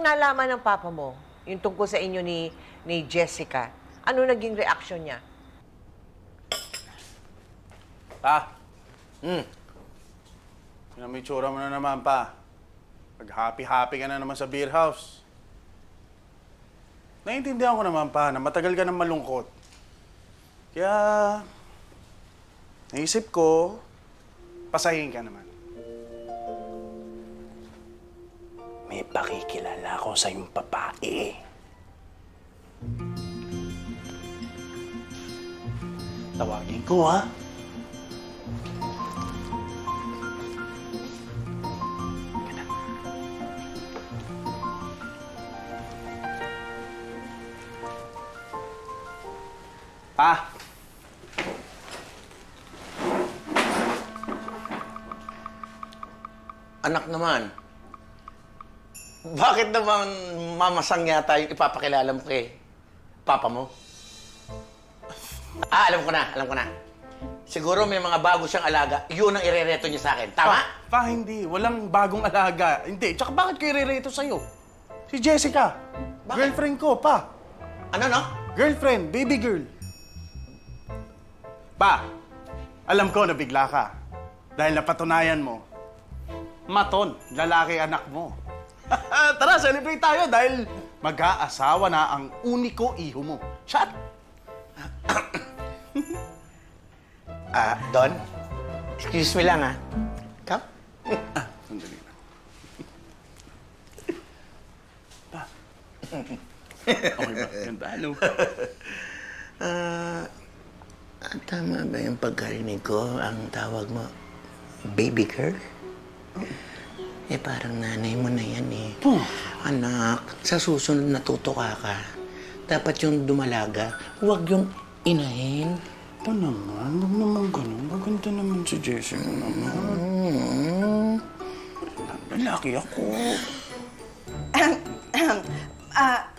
nung nalaman ng papa mo, yung tungkol sa inyo ni Jessica, ano naging reaction niya? Pa. May tsura mo na naman, pa. Pag-happy-happy ka na naman sa beer house. Naiintindihan ko naman, pa, na matagal ka nang malungkot. Kaya, naisip ko, pasahin ka naman. May pakikilala ako sa iyong babae. Tawagin ko, ha? Pa! Anak naman, bakit naman mamasang yata yung ipapakilala mo kay papa mo? Alam ko na. Siguro may mga bago siyang alaga, yun ang irereto niya sa akin. Tama? Pa, hindi. Walang bagong alaga. Hindi. Tsaka bakit ko irereto sa'yo? Si Jessica. Bakit? Girlfriend ko, pa. Ano, no? Girlfriend, baby girl. Pa, alam ko na bigla ka. Dahil napatunayan mo, maton, lalaki anak mo. Tara, celebrate tayo dahil mag-aasawa na ang uniko iho mo. Shot! Don? Excuse me lang, ha? Come? Sandali lang. Pa. Okay ba? Ganda, ano? Tama ba yung pagkarinig ko? Ang tawag mo, baby girl? Eh, parang nanay mo na yan, eh. Anak, sa susunod natutuka ka. Dapat yung dumalaga, huwag yung inahin. Pa naman, huwag naman ganun. Maganda naman si Jessica naman. Lalaki ako.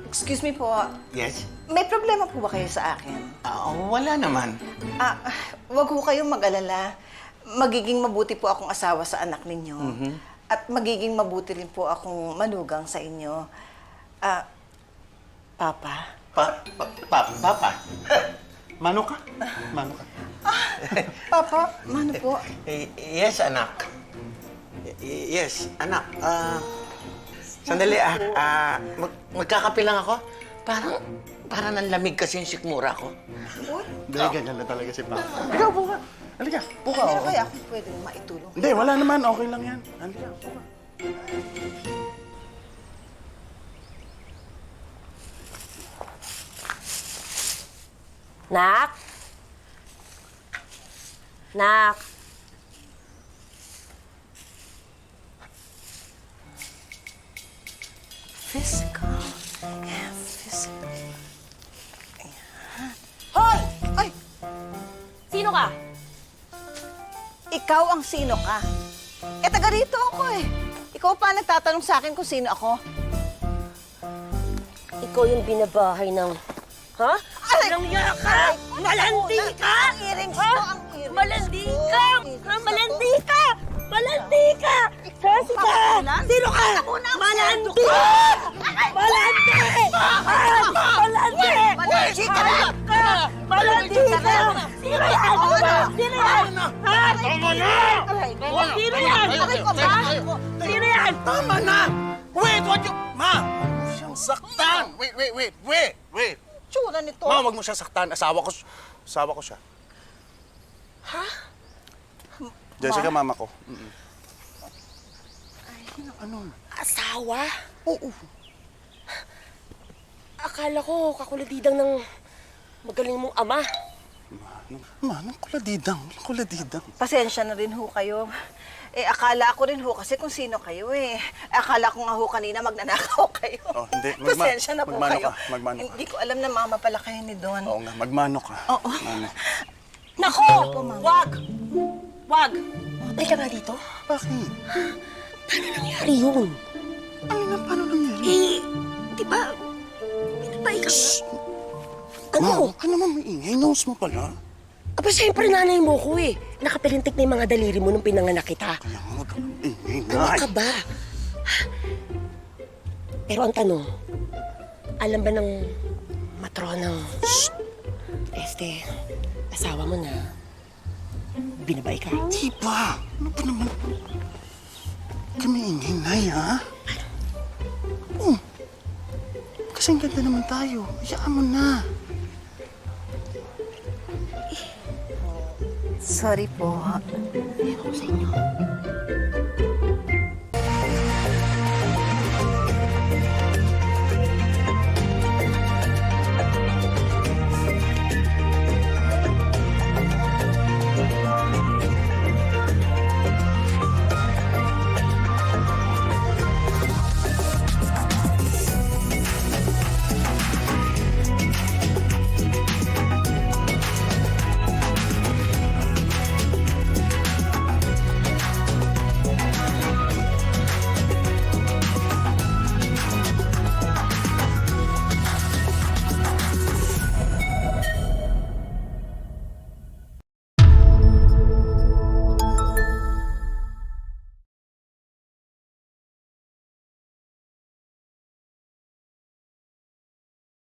Excuse me po. Yes? May problema po ba kayo sa akin? Wala naman. Wag ho kayong mag-alala. Magiging mabuti po akong asawa sa anak ninyo. At magiging mabuti rin po akong manugang sa inyo. Papa? Papa? Mano ka? Mano ka? Papa, mano po? Yes, anak. Yes, anak. Sandali, magkakape lang ako. Parang nanlamig kasi yung sikmura ko. Hindi, ganyan na talaga si Papa. Ikaw, buka. Halika, buka. Pero kaya ako pwedeng maitulong. Hindi, wala naman. Okay lang yan. Halika, buka. Nak? Nak? Physical. Physical. Hoy! Ay! Sino ka? Ikaw ang sino ka? Taga rito ako eh. Ikaw pa nagtatanong sa akin kung sino ako. Ikaw yung binabahay ng... Ha? Anong iya ka? Malandi ka? Ang earrings Ha? ko, ang earrings Malandi ko. ka! Ha? Malandi ka! Malandi ka! Jessica! Sino ka? Malandi! Malandi! Malandi! Malandi ka na! Malandi ka! Sino yan? Sino yan? Ha? Tama na! Sino yan? Ha? Sino yan? Tama na! Wait, what you... Ma! Huwag mo siyang saktan! Wait! Tsura nito. Ma, wag mo siya saktan. Asawa ko siya. Ha? Jessica, mama ko. Asawa? Oo. Akala ko kakuladidang ng magaling mong ama. Manong kuladidang. Kuladidang. Pasensya na rin ho kayo. Akala ko rin ho kasi kung sino kayo eh. Akala ko nga ho kanina magnanakaw kayo. Oh, hindi. Pasensya na po magmano kayo. ka. Magmano ka. Hindi ko alam na mama pala kayo ni Don. Oo nga, magmano ka. Oo. Mano. Nako! Wag! Wag! Ay ka nga dito? Bakit? Paano nangyari yun? Paano nangyari? Eh, di ba ikaw Shhh! Ano? Ma, huwag ka naman maingay. Nose mo pala. Aba, siyempre nanay mo ko eh. Nakapilintik na yung mga daliri mo nung pinanganak kita. Kaya nga, huwag ka naman maingay. Ano ka ba? Pero ang tanong, alam ba ng matronang, asawa mo na binabay ka? Di ba? Ano ba naman? Kami ingay, ha? Kasing ganda naman tayo. Hayaan mo na. Sorry po. Ewan ko sa inyo.